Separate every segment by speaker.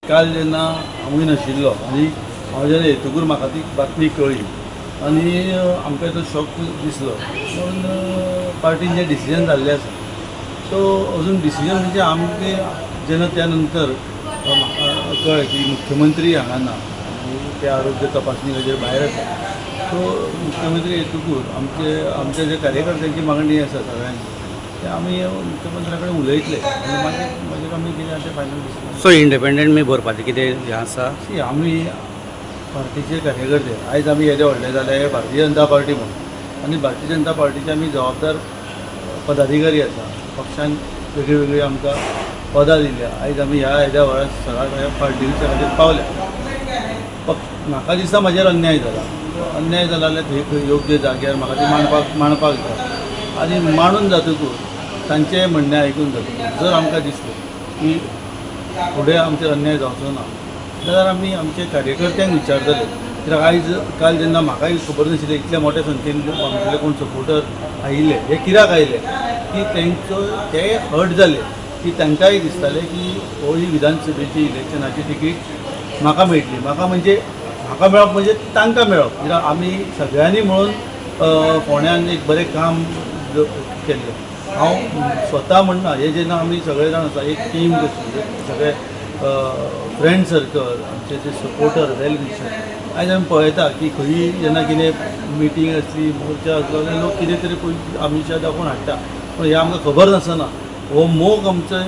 Speaker 1: काल जेन्ना हांवूय नाशिल्लो आनी हांव जेन्ना येतकूर म्हाका ती बातमी कळ्ळी आनी आमकां तो शॉक दिसलो. पूण पार्टीन जें डिसिजन जाल्लें आसा सो अजून डिसिजन म्हणजे आमचे जेन्ना त्या नंतर म्हाका कळ्ळें की मुख्यमंत्री हांगा ना आनी ते आरोग्य तपासणी हाजेर भायर आसा. सो मुख्यमंत्री येतकूर आमचे जे कार्यकर्त्यांची मागणी आसा सगळ्यांची ते आमी मुख्यमंत्र्या कडेन उलयतले आनी मागीर आमी कितें आसा तें फायनल डिसिजन.
Speaker 2: सो इंडिपेंडंट मी भरपाचें कितें हें आसा?
Speaker 1: सी आमी पार्टीचे कार्यकर्ते आयज आमी येदे व्हडले जाले भारतीय जनता पार्टी म्हणून आनी भारतीय जनता पार्टीचे आमी जबाबदार पदाधिकारी आसा. पक्षान वेगळी वेगळी आमकां पदां दिल्या. आयज आमी ह्या येद्या वेळार सगळ्या पार्टीच्या खातीर पावल्या. म्हाका दिसता म्हाजेर अन्याय जाला जाल्यार थंय योग्य जाग्यार म्हाका ती मांडपाक जाय आनी मांडून जातकूर तांचें म्हणणें आयकून जातकूर जर आमकां दिसलें की फुडें आमचेर अन्याय जावचो ना जाल्यार आमी आमचे कार्यकर्त्यांक विचारतले. कित्याक आयज काल जेन्ना म्हाकाय खबर नाशिल्लें इतल्या मोठ्या संख्येन आमचे कोण सपोर्टर आयिल्ले हे कित्याक आयले की ते हर्ट जाले की तांकांय दिसतालें की हो ही विधानसभेची इलेक्शनाची तिकीट म्हाका मेळटली. म्हाका मेळप म्हणजे तांकां मेळप. कित्याक आमी सगळ्यांनी मेळून फोंड्यान एक बरें काम केल्लें. हांव स्वता म्हणना हे जेन्ना आमी सगळे जाण आसा एक टीम कशी सगळे फ्रेंड सर्कल आमचे जे सपोर्टर वेल विशर आयज आमी पळयता की खंयी जेन्ना कितें मिटींग आसली मोर्चा आसलो जाल्यार लोक कितें तरी पयलीं आमिशा दाखोवन हाडटा. पूण हें आमकां खबर नासतना हो मोग आमचे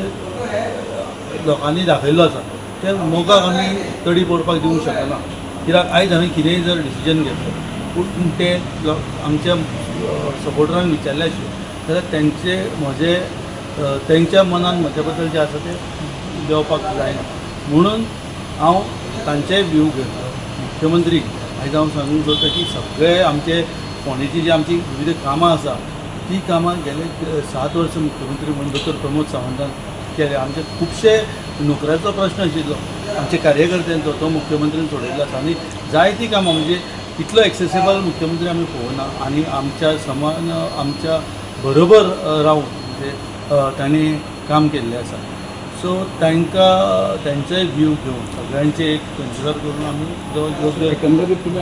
Speaker 1: लोकांनी दाखयल्लो आसा. त्या मोगाक आमी तडी पडपाक दिवंक शकना. कित्याक आयज हांवें कितेंय जर डिसिजन घेतलो पूण ते आमच्या सपोर्टरांक विचारल्या जाल्यार तेंच्या मनान म्हज्या बद्दल जें आसा तें देंवपाक जायना. म्हणून हांव तांचेय व्यू घेतलो. मुख्यमंत्री आयज हांव सांगूंक सोदता की सगळे आमचे फोंडेची जी आमची विविध कामां आसा ती कामां गेले 7 वर्सां मुख्यमंत्री म्हणून दोतोर प्रमोद सावंतान केले. आमचे खुबशे नोकऱ्याचो प्रश्न आशिल्लो आमच्या कार्यकर्त्यांचो तो मुख्यमंत्र्यान सोडयल्लो आसा आनी जायतीं कामां म्हणजे इतलो एक्सेसिबल मुख्यमंत्री आमी पळोवना आनी आमच्या समान आमच्या बरोबर रावन म्हणजे तांणी काम केल्लें आसा. सो तांकां तेंचोय व्यू घेवन सगळ्यांचे एक कन्सिडर करून आमी जो योग्य
Speaker 3: एकंदरीत तुम्ही